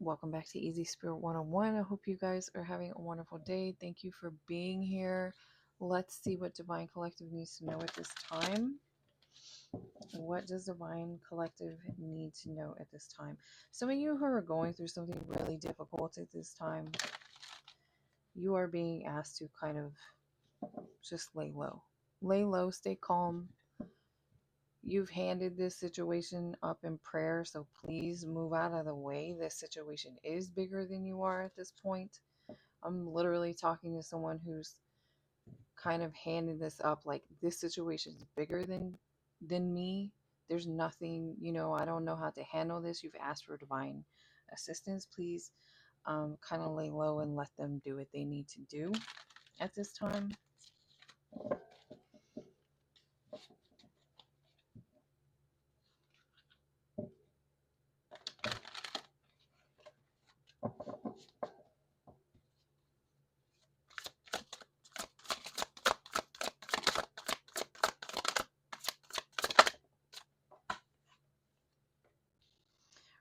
Welcome back to Easy Spirit 101. I hope you guys are having a wonderful day. Thank you for being here. Let's see what Divine Collective needs to know at this time. What does Divine Collective need to know at this time? Some of you who are going through something really difficult at this time, you are being asked to kind of just lay low. Lay low, stay calm. You've handed this situation up in prayer, so please move out of the way. This situation is bigger than you are at this point. I'm literally talking to someone who's kind of handed this up like this situation is bigger than me. There's nothing, I don't know how to handle this. You've asked for divine assistance. Please kind of lay low and let them do what they need to do at this time.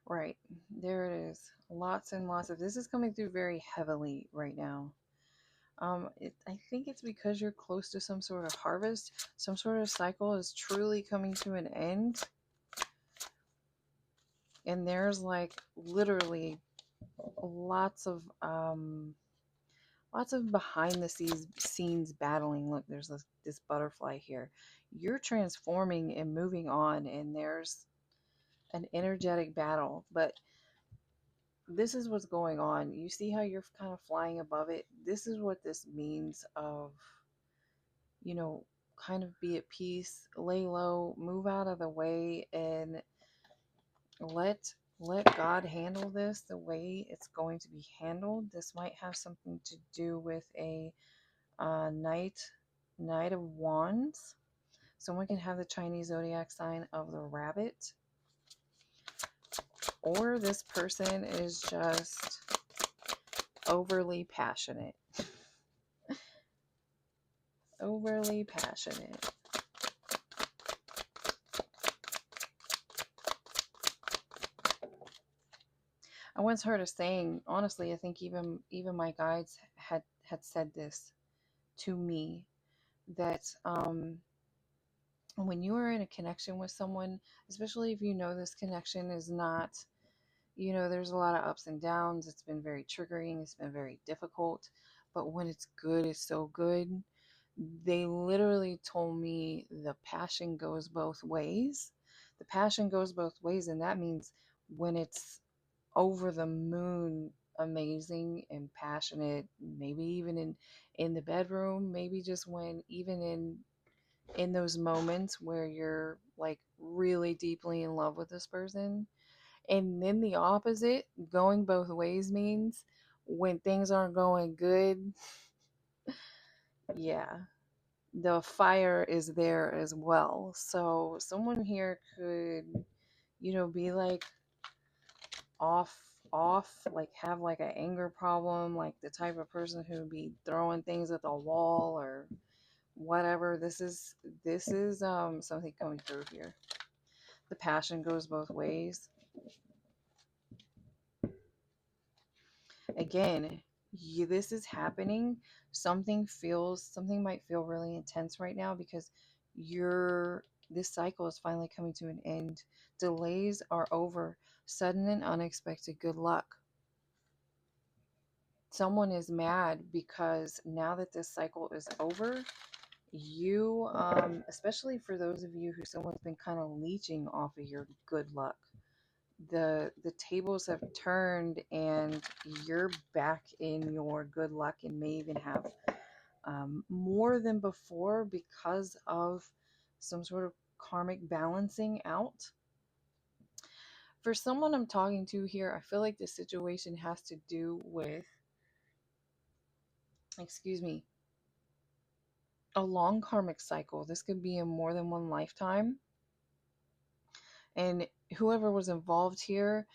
Right, there it is. Lots and lots of this is coming through very heavily right now. I think it's because you're close to some sort of harvest. Some sort of cycle is truly coming to an end. And there's like literally lots of behind the scenes battling. Look, there's this butterfly here. You're transforming and moving on, and there's an energetic battle. But this is what's going on. You see how you're kind of flying above it? This is what this means of, kind of be at peace, lay low, move out of the way, and let God handle this the way it's going to be handled. This might have something to do with a Knight of Wands. Someone can have the Chinese zodiac sign of the rabbit, or this person is just overly passionate. Overly passionate. I once heard a saying, honestly, I think even my guides had said this to me, that when you are in a connection with someone, especially if you know this connection is not, there's a lot of ups and downs, it's been very triggering, it's been very difficult, but when it's good, it's so good. They literally told me the passion goes both ways. The passion goes both ways, and that means when it's over the moon amazing and passionate, maybe even in the bedroom, maybe just when even in those moments where you're like really deeply in love with this person. And then the opposite, going both ways, means when things aren't going good, yeah, the fire is there as well. So someone here could, be like off like have like an anger problem, like the type of person who would be throwing things at the wall or whatever. This is something coming through here. The passion goes both ways. Again, this is happening. Something might feel really intense right now because this cycle is finally coming to an end. Delays are over. Sudden and unexpected good luck. Someone is mad because now that this cycle is over, you especially for those of you who someone's been kind of leeching off of your good luck, the tables have turned and you're back in your good luck and may even have more than before because of some sort of karmic balancing out. For someone I'm talking to here, I feel like this situation has to do with, a long karmic cycle. This could be in more than one lifetime. And whoever was involved here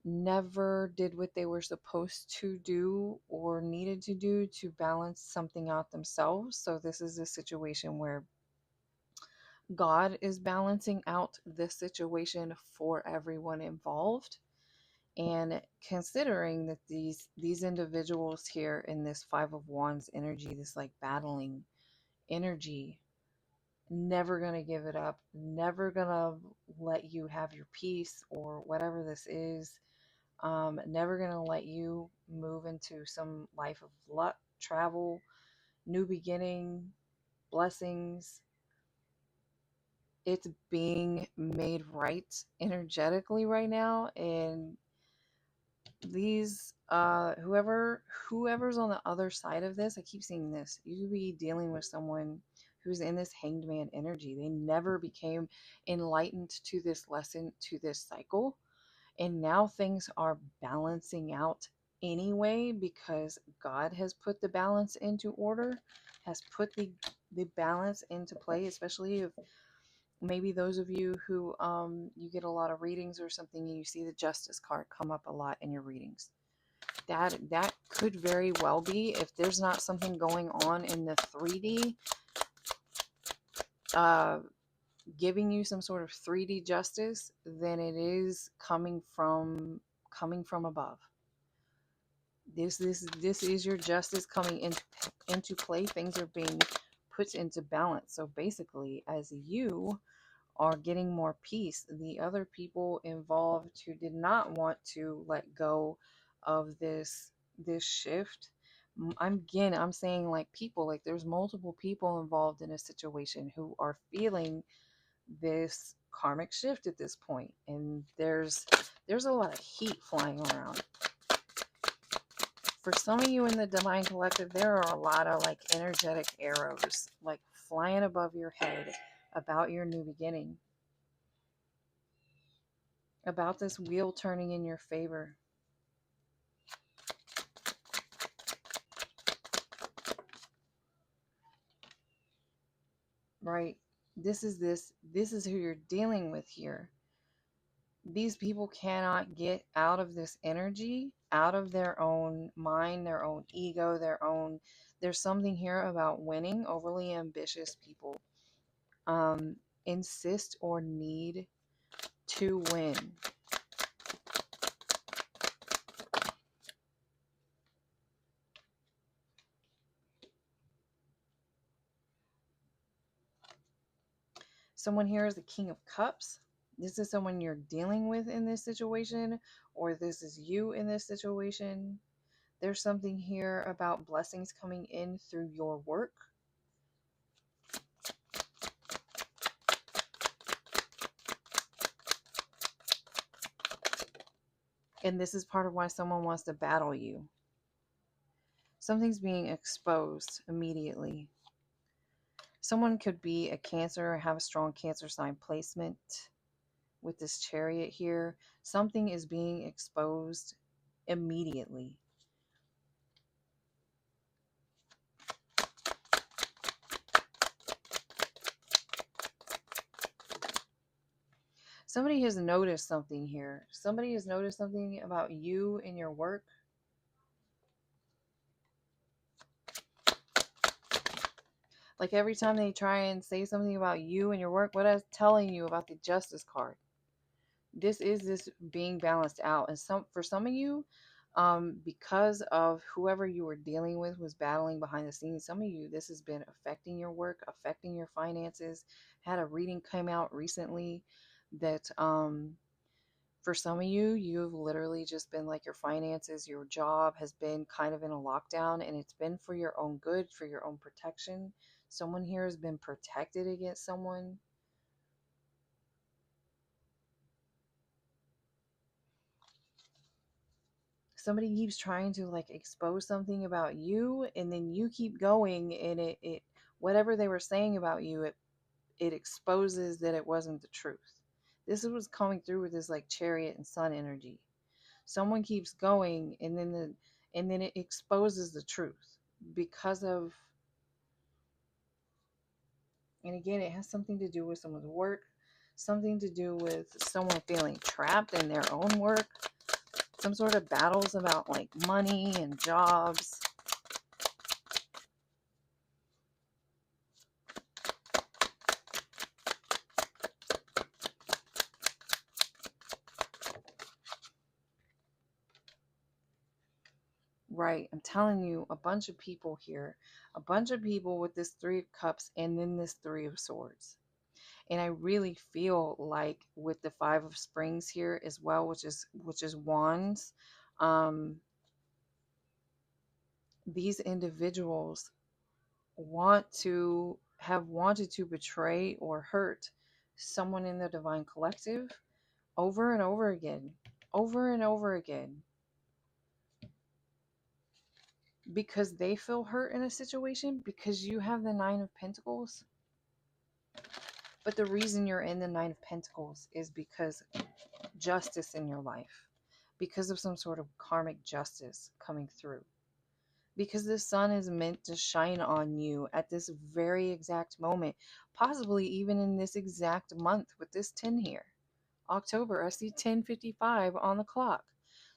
never did what they were supposed to do or needed to do to balance something out themselves. So this is a situation where God is balancing out this situation for everyone involved. And considering that these individuals here in this Five of Wands energy, this like battling energy, never gonna give it up, never gonna let you have your peace or whatever this is, never gonna let you move into some life of luck, travel, new beginning, blessings. It's being made right energetically right now, and these whoever's on the other side of this, I keep seeing this, you could be dealing with someone who's in this hanged man energy. They never became enlightened to this lesson, to this cycle, and now things are balancing out anyway, because God has put the balance into order, has put the balance into play. Especially if maybe those of you who you get a lot of readings or something, and you see the Justice card come up a lot in your readings, that could very well be, if there's not something going on in the 3D, giving you some sort of 3D justice, then it is coming from above. This is your justice coming into play. Things are being put into balance. So basically, as you are getting more peace, the other people involved who did not want to let go of this shift, I'm saying like people, like there's multiple people involved in a situation who are feeling this karmic shift at this point, and there's a lot of heat flying around. For some of you in the Divine Collective, there are a lot of like energetic arrows like flying above your head about your new beginning, about this wheel turning in your favor. Right? This is who you're dealing with here. These people cannot get out of this energy, out of their own mind, their own ego, there's something here about winning. Overly ambitious people insist or need to win. Someone here is the King of Cups. This is someone you're dealing with in this situation, or this is you in this situation. There's something here about blessings coming in through your work. And this is part of why someone wants to battle you. Something's being exposed immediately. Someone could be a Cancer, have a strong Cancer sign placement with this Chariot here. Something is being exposed immediately. Somebody has noticed something here. Somebody has noticed something about you in your work. Like every time they try and say something about you and your work, what I was telling you about the Justice card. This is this being balanced out. And for some of you, because of whoever you were dealing with was battling behind the scenes, some of you, this has been affecting your work, affecting your finances. Had a reading come out recently that for some of you, you've literally just been like, your finances, your job has been kind of in a lockdown, and it's been for your own good, for your own protection. Someone here has been protected against someone. Somebody keeps trying to like expose something about you, and then you keep going, and it whatever they were saying about you, it exposes that it wasn't the truth. This is what's coming through with this like Chariot and Sun energy. Someone keeps going, and then it exposes the truth because of, and again, it has something to do with someone's work, something to do with someone feeling trapped in their own work, some sort of battles about like money and jobs. right. I'm telling you, a bunch of people here, a bunch of people with this Three of Cups and then this Three of Swords. And I really feel like with the Five of Springs here as well, which is Wands, um, these individuals wanted to betray or hurt someone in the divine collective over and over again, over and over again, because they feel hurt in a situation, because you have the Nine of Pentacles. But the reason you're in the Nine of Pentacles is because justice in your life, because of some sort of karmic justice coming through, because the sun is meant to shine on you at this very exact moment, possibly even in this exact month with this 10 here. October, I see 10:55 on the clock.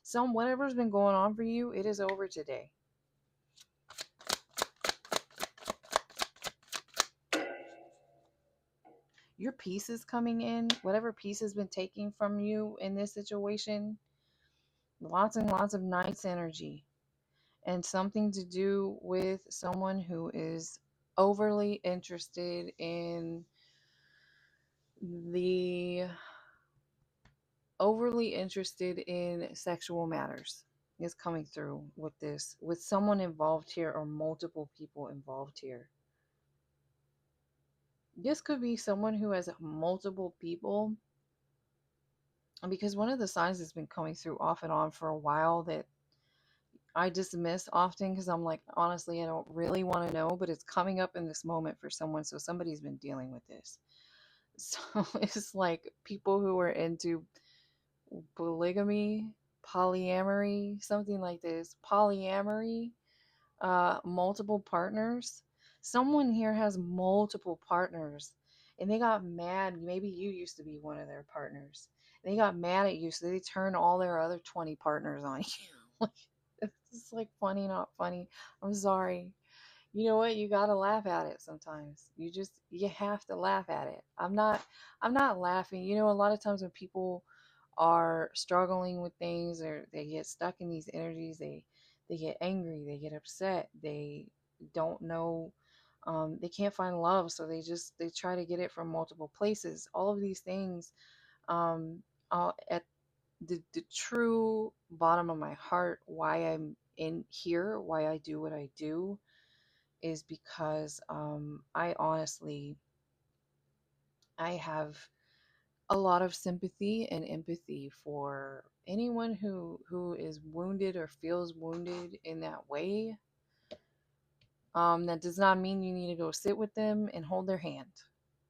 So whatever's been going on for you, it is over today. Your peace is coming in. Whatever peace has been taken from you in this situation, lots and lots of nice energy, and something to do with someone who is overly interested in the sexual matters is coming through with this, with someone involved here or multiple people involved here. This could be someone who has multiple people, because one of the signs that's been coming through off and on for a while that I dismiss often because I'm like, honestly, I don't really want to know, but it's coming up in this moment for someone. So somebody's been dealing with this. So it's like people who are into polygamy, polyamory, something like this. Polyamory, multiple partners. Someone here has multiple partners and they got mad. Maybe you used to be one of their partners. They got mad at you, so they turned all their other 20 partners on you. It's like funny, not funny. I'm sorry. You know what? You gotta laugh at it sometimes. You have to laugh at it. I'm not laughing. You know, a lot of times when people are struggling with things or they get stuck in these energies, they get angry, they get upset, they don't know, they can't find love, so they try to get it from multiple places. All of these things, at the true bottom of my heart, why I'm in here, why I do what I do, is because I honestly, I have a lot of sympathy and empathy for anyone who is wounded or feels wounded in that way. That does not mean you need to go sit with them and hold their hand.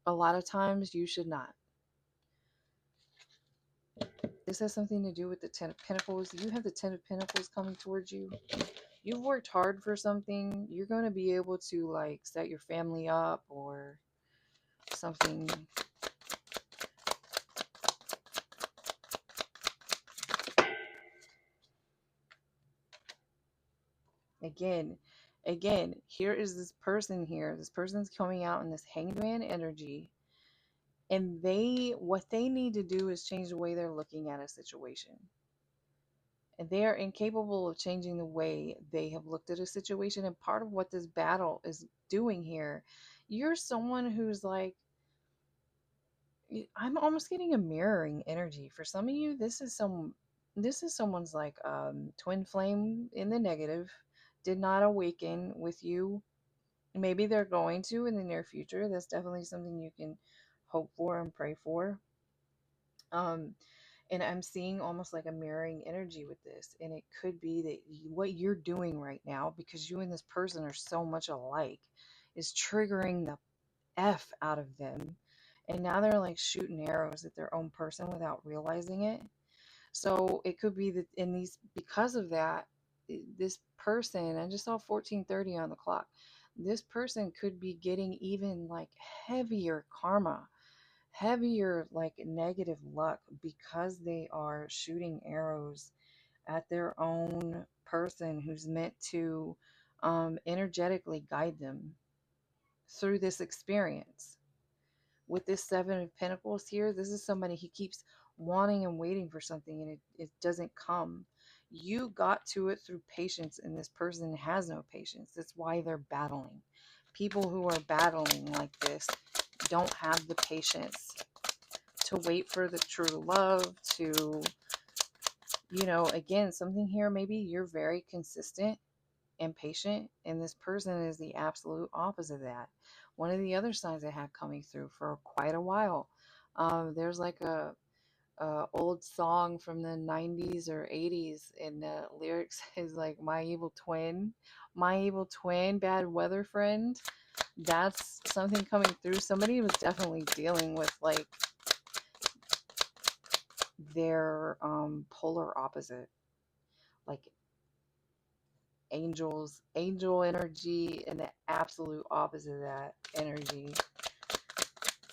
A lot of times you should not. This has something to do with the Ten of Pentacles. You have the Ten of Pentacles coming towards you. You've worked hard for something. You're going to be able to like set your family up or something. Again, here is this person here. This person's coming out in this hangman energy. And what they need to do is change the way they're looking at a situation. And they are incapable of changing the way they have looked at a situation. And part of what this battle is doing here, you're someone who's like, I'm almost getting a mirroring energy. For some of you, this is someone's like twin flame in the negative, did not awaken with you. Maybe they're going to in the near future. That's definitely something you can hope for and pray for. And I'm seeing almost like a mirroring energy with this. And it could be that what you're doing right now, because you and this person are so much alike, is triggering the F out of them. And now they're like shooting arrows at their own person without realizing it. So it could be that because of that, this person, I just saw 14:30 on the clock. This person could be getting even like heavier karma, heavier like negative luck, because they are shooting arrows at their own person who's meant to energetically guide them through this experience. With this Seven of Pentacles here, this is somebody he keeps wanting and waiting for something, and it doesn't come. You got to it through patience, and this person has no patience. That's why they're battling. People who are battling like this don't have the patience to wait for the true love, to, you know, again, something here, maybe you're very consistent and patient, and this person is the absolute opposite of that. One of the other signs I had coming through for quite a while, there's like a old song from the 90s or 80s, and the lyrics is like, my evil twin, bad weather friend. That's something coming through. Somebody was definitely dealing with like their polar opposite, like angel energy, and the absolute opposite of that energy.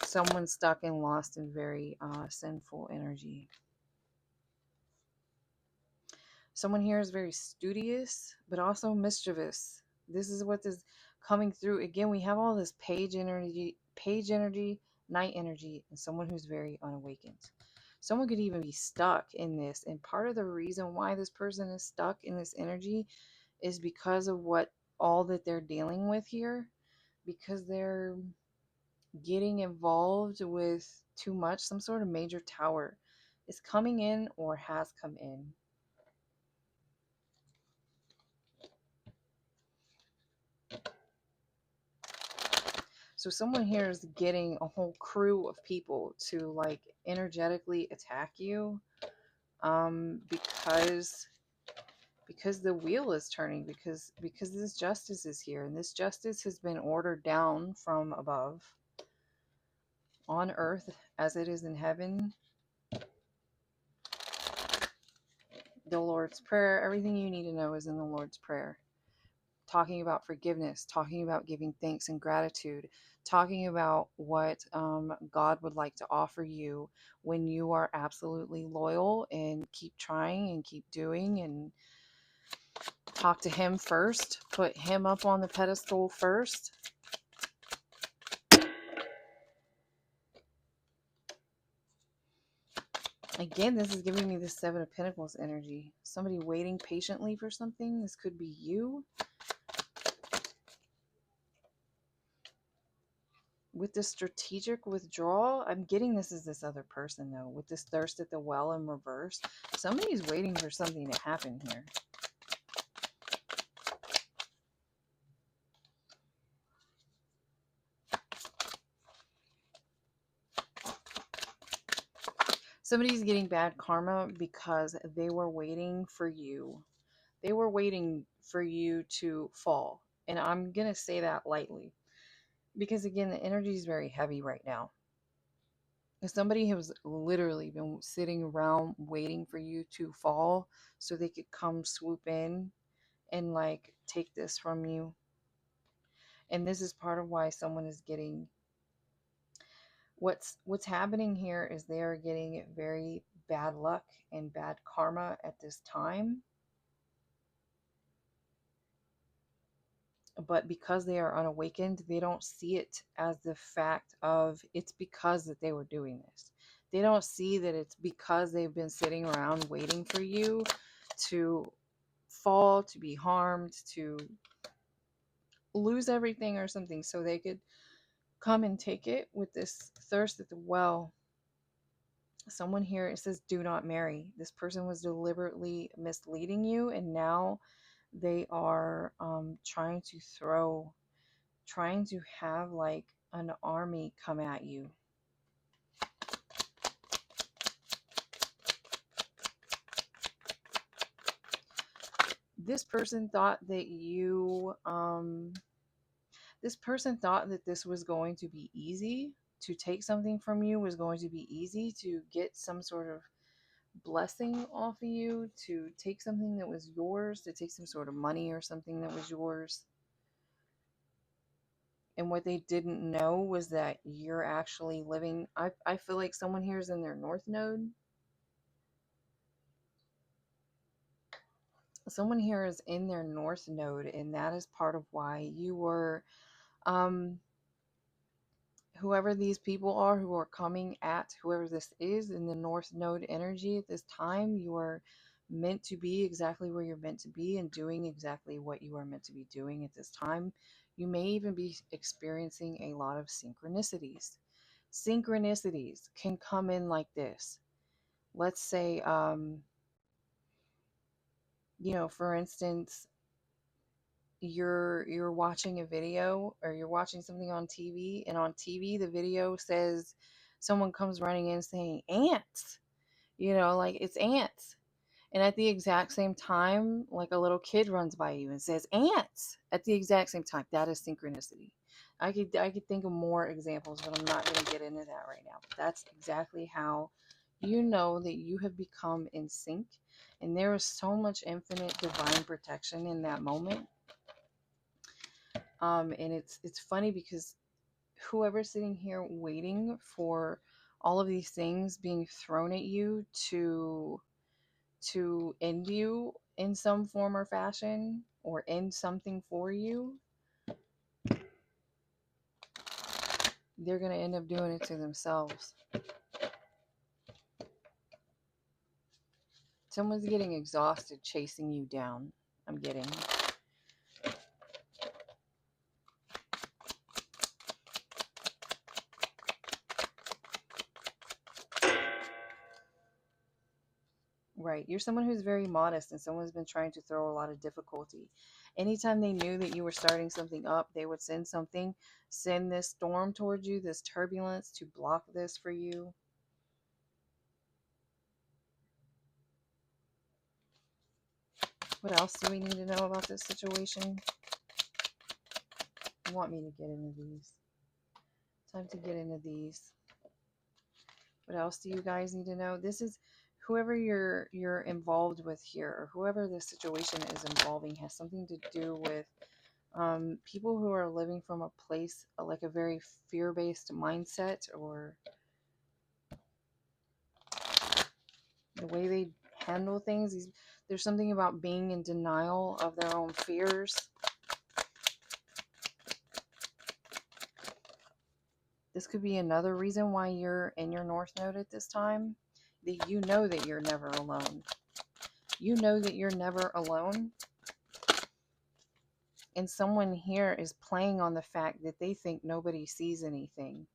Someone stuck and lost in very sinful energy. Someone here is very studious, but also mischievous. This is what is coming through. Again, we have all this page energy, night energy, and someone who's very unawakened. Someone could even be stuck in this. And part of the reason why this person is stuck in this energy is because of what all that they're dealing with here, because they're getting involved with too much. Some sort of major tower is coming in or has come in. So someone here is getting a whole crew of people to like energetically attack you, because the wheel is turning, because this justice is here, and this justice has been ordered down from above on earth as it is in heaven. The Lord's Prayer, everything you need to know is in the Lord's Prayer. Talking about forgiveness, talking about giving thanks and gratitude, talking about what God would like to offer you when you are absolutely loyal and keep trying and keep doing, and talk to Him first. Put Him up on the pedestal first. Again, this is giving me the Seven of Pentacles energy. Somebody waiting patiently for something. This could be you. With this strategic withdrawal, I'm getting this is this other person, though. With this thirst at the well in reverse, somebody's waiting for something to happen here. Somebody's getting bad karma because they were waiting for you. They were waiting for you to fall. And I'm going to say that lightly, because again, the energy is very heavy right now. Somebody has literally been sitting around waiting for you to fall so they could come swoop in and like take this from you. And this is part of why someone is getting what's happening here is they are getting very bad luck and bad karma at this time. But because they are unawakened, they don't see it as the fact of it's because that they were doing this. They don't see that it's because they've been sitting around waiting for you to fall, to be harmed, to lose everything or something, so they could come and take it. With this thirst at the well, someone here, it says do not marry. This person was deliberately misleading you, and now they are trying to have like an army come at you. This person thought that this was going to be easy. To take something from you was going to be easy. To get some sort of blessing off of you, to take something that was yours, to take some sort of money or something that was yours. And what they didn't know was that you're actually living, I feel like someone here is in their north node. Someone here is in their north node, and that is part of why you were, whoever these people are who are coming at whoever this is in the north node energy at this time, you are meant to be exactly where you're meant to be and doing exactly what you are meant to be doing at this time. You may even be experiencing a lot of synchronicities. Synchronicities can come in like this. Let's say, for instance, you're watching a video or you're watching something on TV, and on TV the video says someone comes running in saying ants, like it's ants. And at the exact same time, like a little kid runs by you and says ants at the exact same time. That is synchronicity. I could think of more examples, but I'm not going to get into that right now. But that's exactly how you know that you have become in sync, and there is so much infinite divine protection in that moment. And it's funny because whoever's sitting here waiting for all of these things being thrown at you to end you in some form or fashion, or end something for you, they're going to end up doing it to themselves. Someone's getting exhausted chasing you down. I'm getting. Right. You're someone who's very modest, and someone's been trying to throw a lot of difficulty. Anytime they knew that you were starting something up, they would send this storm towards you, this turbulence to block this for you. What else do we need to know about this situation? You want me to get into these? Time to get into these. What else do you guys need to know? This is whoever you're involved with here, or whoever this situation is involving, has something to do with people who are living from a place like a very fear-based mindset, or the way they handle things. There's something about being in denial of their own fears. This could be another reason why you're in your North Node at this time. That you know that you're never alone. You know that you're never alone. And someone here is playing on the fact that they think nobody sees anything.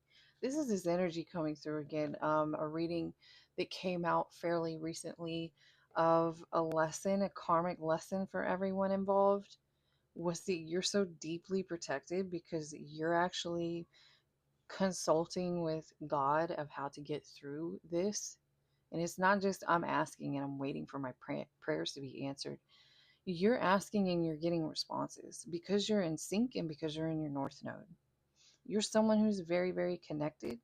This is this energy coming through again. A reading that came out fairly recently of a lesson, a karmic lesson for everyone involved, was that you're so deeply protected because you're actually consulting with God of how to get through this. And it's not just I'm asking and I'm waiting for my prayers to be answered. You're asking and you're getting responses because you're in sync and because you're in your North Node. You're someone who's very, very connected,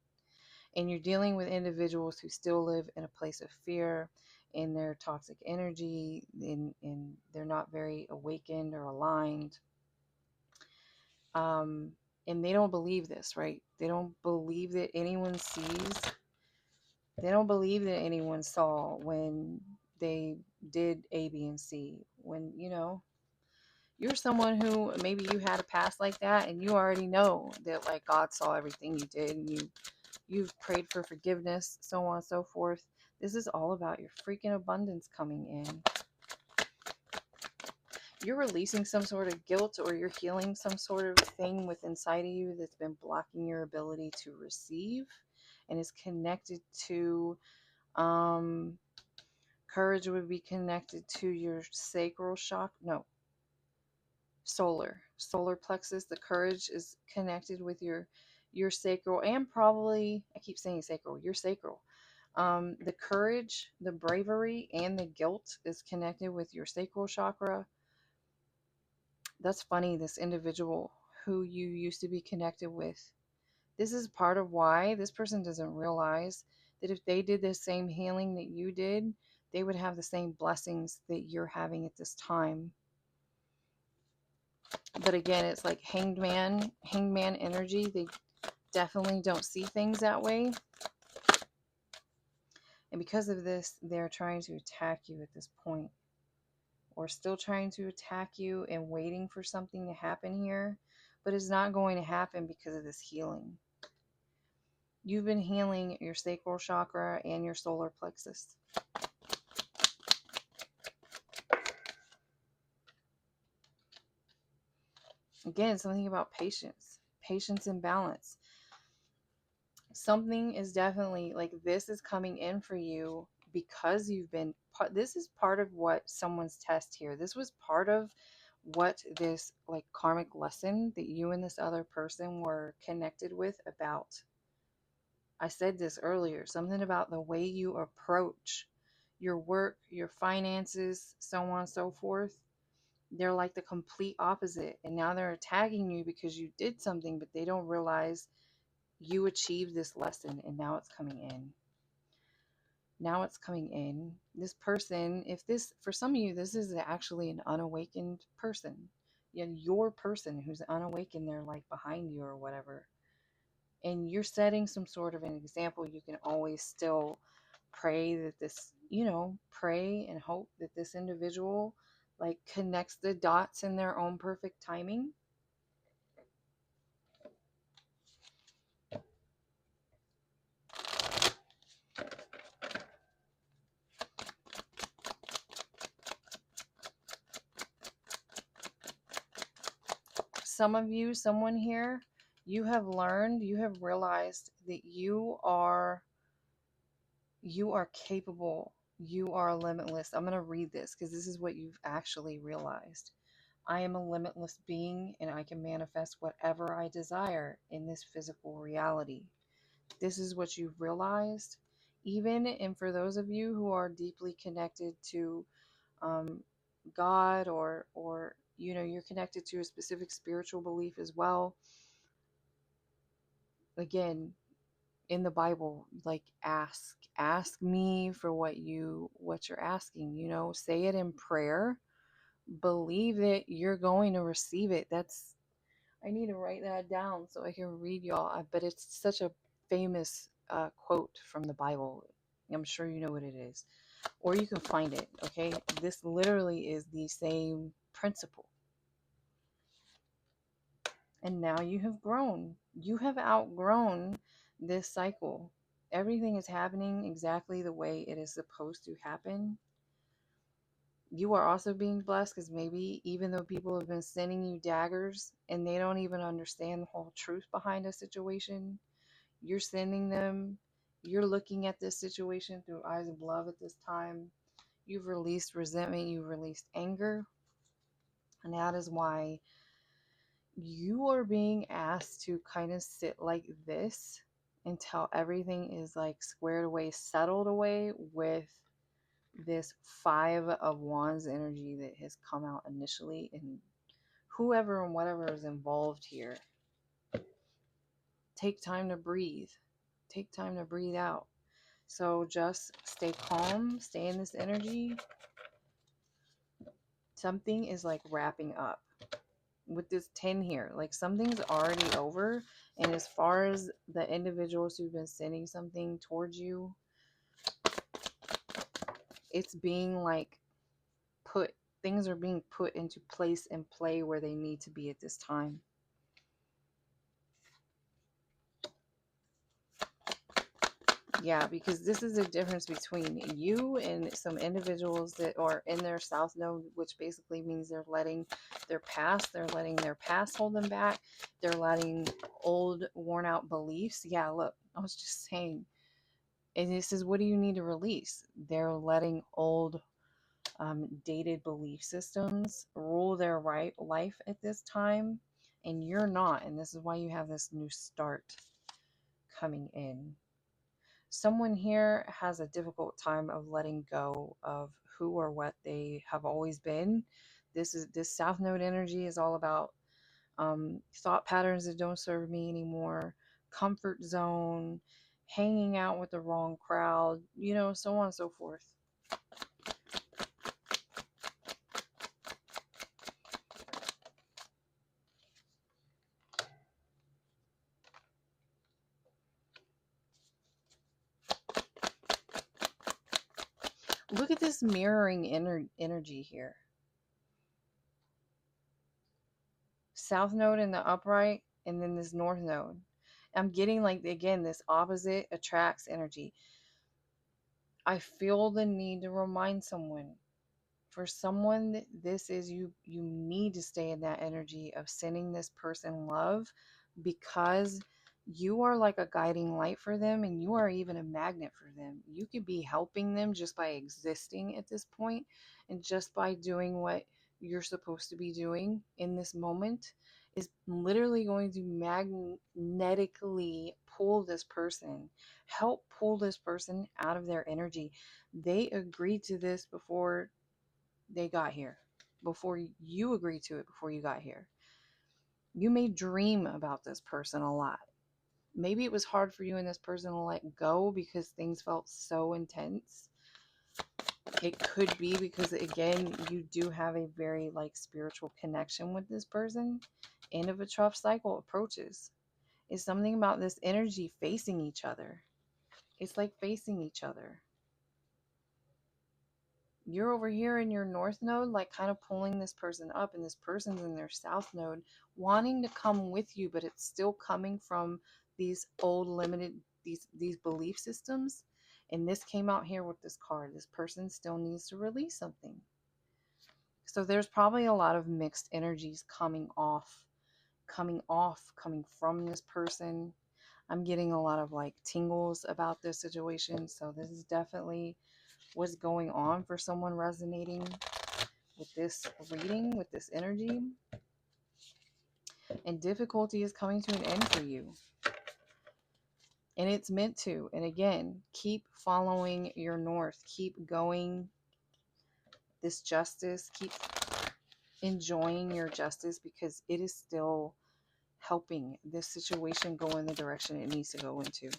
and you're dealing with individuals who still live in a place of fear, in their toxic energy, in they're not very awakened or aligned. And they don't believe this, right? They don't believe that anyone sees. They don't believe that anyone saw when they did A, B, and C. When, you're someone who maybe you had a past like that, and you already know that like God saw everything you did, and you've prayed for forgiveness, so on and so forth. This is all about your freaking abundance coming in. You're releasing some sort of guilt, or you're healing some sort of thing within inside of you that's been blocking your ability to receive, and is connected to courage would be connected to your sacral chakra. No, solar plexus. The courage is connected with your sacral, and probably, I keep saying sacral, your sacral. The courage, the bravery, and the guilt is connected with your sacral chakra. That's funny. This individual who you used to be connected with, this is part of why this person doesn't realize that if they did the same healing that you did, they would have the same blessings that you're having at this time. But again, it's like hangman energy. They definitely don't see things that way. And because of this, they're trying to attack you at this point, or still trying to attack you and waiting for something to happen here. But it's not going to happen because of this healing. You've been healing your sacral chakra and your solar plexus. Again, something about patience and balance. Something is definitely like this is coming in for you because you've been this is part of what someone's test here. This was part of what this like karmic lesson that you and this other person were connected with about. I said this earlier, something about the way you approach your work, your finances, so on and so forth. They're like the complete opposite. And now they're attacking you because you did something, but they don't realize you achieved this lesson and now it's coming in. Now it's coming in. This person, if this, for some of you, this is actually an unawakened person. You know, your person who's unawakened, they're like behind you or whatever. And you're setting some sort of an example. You can always still pray that this, pray and hope that this individual like connects the dots in their own perfect timing. Some of you, someone here, you have learned, you have realized that you are capable, you are limitless. I'm going to read this because this is what you've actually realized. I am a limitless being and I can manifest whatever I desire in this physical reality. This is what you've realized. Even, and for those of you who are deeply connected to God, or you're connected to a specific spiritual belief as well. Again, in the Bible, like ask me for what you're asking. Say it in prayer. Believe that you're going to receive it. I need to write that down so I can read y'all. But it's such a famous quote from the Bible. I'm sure you know what it is, or you can find it. Okay, this literally is the same principle. And now you have grown. You have outgrown this cycle. Everything is happening exactly the way it is supposed to happen. You are also being blessed because maybe even though people have been sending you daggers and they don't even understand the whole truth behind a situation, you're sending them, you're looking at this situation through eyes of love at this time. You've released resentment, you've released anger, and that is why you are being asked to kind of sit like this until everything is like squared away, settled away with this 5 of Wands energy that has come out initially, and whoever and whatever is involved here. Take time to breathe. Take time to breathe out. So just stay calm, stay in this energy. Something is like wrapping up with this 10 here. Like something's already over. And as far as the individuals who've been sending something towards you, it's being like things are being put into place and play where they need to be at this time. Yeah, because this is a difference between you and some individuals that are in their South Node, which basically means they're letting their past hold them back. They're letting old, worn out beliefs. Yeah, look, I was just saying. And this is, what do you need to release? They're letting old, dated belief systems rule their life at this time. And you're not. And this is why you have this new start coming in. Someone here has a difficult time of letting go of who or what they have always been. This South Node energy is all about thought patterns that don't serve me anymore, comfort zone, hanging out with the wrong crowd, so on and so forth. Look at this mirroring energy here. South Node in the upright, and then this North Node. I'm getting like, again, this opposite attracts energy. I feel the need to remind someone, For someone, this is you need to stay in that energy of sending this person love, because you are like a guiding light for them, and you are even a magnet for them. You could be helping them just by existing at this point, and just by doing what you're supposed to be doing in this moment is literally going to magnetically pull this person, help pull this person out of their energy. They agreed to this before they got here, before you agreed to it, before you got here. You may dream about this person a lot. Maybe it was hard for you and this person to let go because things felt so intense. It could be because, again, you do have a very like spiritual connection with this person. End of a trough cycle approaches. It's something about this energy facing each other. It's like facing each other. You're over here in your north node, like kind of pulling this person up, and this person's in their south node, wanting to come with you, but it's still coming from these old limited, these belief systems. And this came out here with this card. This person still needs to release something. So there's probably a lot of mixed energies coming from this person. I'm getting a lot of like tingles about this situation. So this is definitely what's going on for someone resonating with this reading, with this energy. And difficulty is coming to an end for you. And it's meant to. And again, keep following your north. Keep going this justice. Keep enjoying your justice, because it is still helping this situation go in the direction it needs to go into.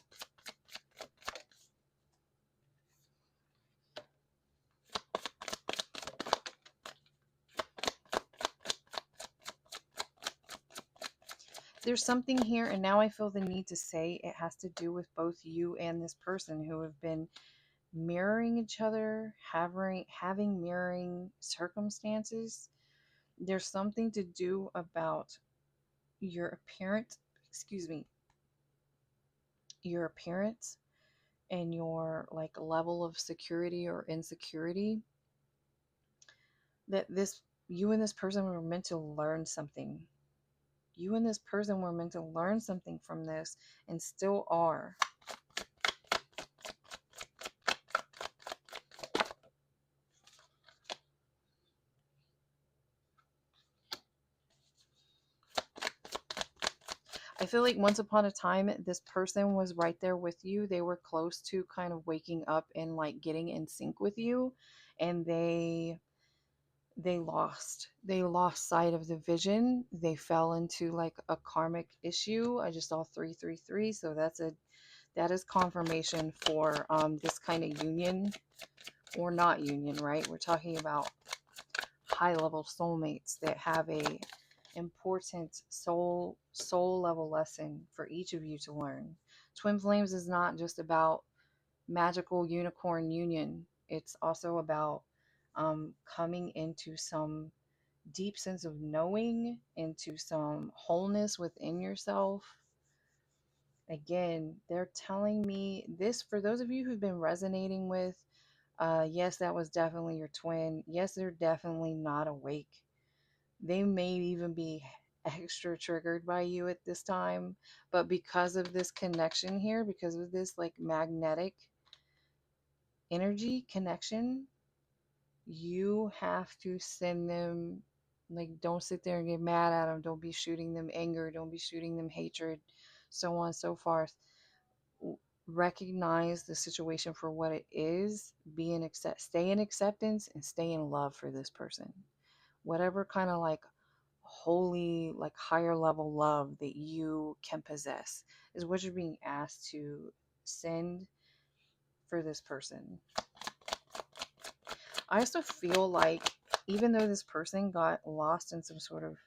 There's something here, and now I feel the need to say it has to do with both you and this person who have been mirroring each other, having mirroring circumstances. There's something to do about your appearance, your appearance and your like level of security or insecurity, that you and this person were meant to learn something. You and this person were meant to learn something from this, and still are. I feel like once upon a time, this person was right there with you. They were close to kind of waking up and like getting in sync with you, and they lost sight of the vision. They fell into like a karmic issue. I just saw 333, so that is confirmation for this kind of union or not union, right? We're talking about high level soulmates that have a important soul level lesson for each of you to learn. Twin flames is not just about magical unicorn union. It's also about coming into some deep sense of knowing, into some wholeness within yourself. Again, they're telling me this for those of you who've been resonating with, yes, that was definitely your twin. Yes, they're definitely not awake. They may even be extra triggered by you at this time, but because of this connection here, because of this like magnetic energy connection, you have to send them, like, don't sit there and get mad at them. Don't be shooting them anger. Don't be shooting them hatred, so on and so forth. Recognize the situation for what it is. Stay in acceptance and stay in love for this person. Whatever kind of like holy, like higher level love that you can possess is what you're being asked to send for this person. I also feel like even though this person got lost in some sort of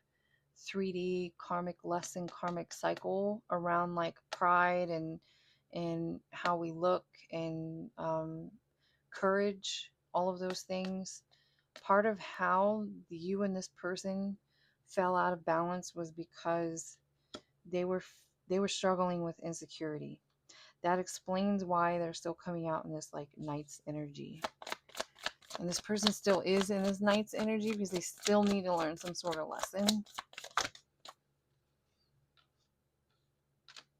3D karmic lesson, karmic cycle around like pride and how we look and courage, all of those things, part of how you and this person fell out of balance was because they were struggling with insecurity. That explains why they're still coming out in this like Knight's energy. And this person still is in this Knight's energy because they still need to learn some sort of lesson.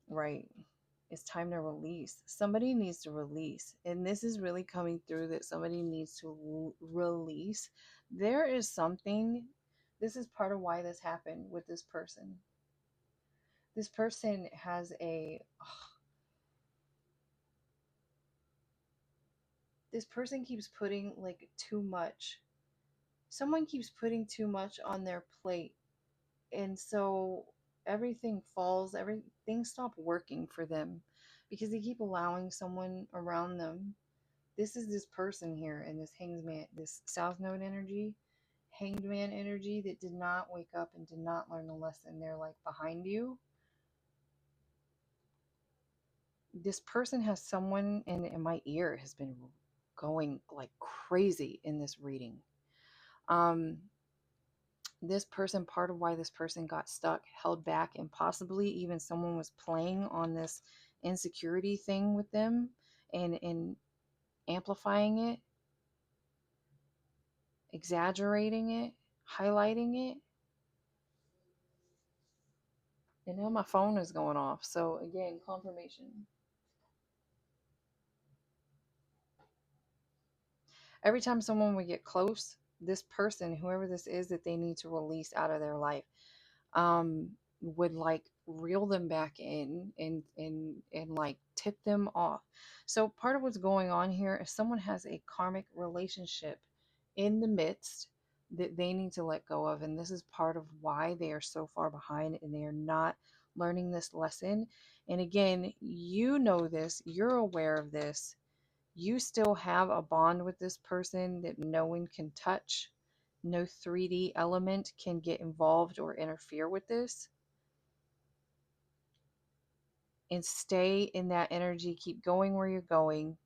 Right. It's time to release. Somebody needs to release. And this is really coming through that somebody needs to release. There is something, this is part of why this happened with this person. This person has this person keeps putting like too much. Someone keeps putting too much on their plate. And so everything falls, everything stop working for them because they keep allowing someone around them. This is this person here in this Hangsman, this South Node energy, Hanged Man energy that did not wake up and did not learn the lesson. They're like behind you. This person has someone, and my ear has been going like crazy in this reading. This person, part of why this person got stuck, held back, and possibly even someone was playing on this insecurity thing with them and amplifying it, exaggerating it, highlighting it. And now my phone is going off. So again, confirmation. Every time someone would get close, this person, whoever this is that they need to release out of their life, would like reel them back in and like tip them off. So part of what's going on here is someone has a karmic relationship in the midst that they need to let go of, and this is part of why they are so far behind and they are not learning this lesson. And again, you know this, you're aware of this, you still have a bond with this person that no one can touch. No 3D element can get involved or interfere with this. And stay in that energy. Keep going where you're going.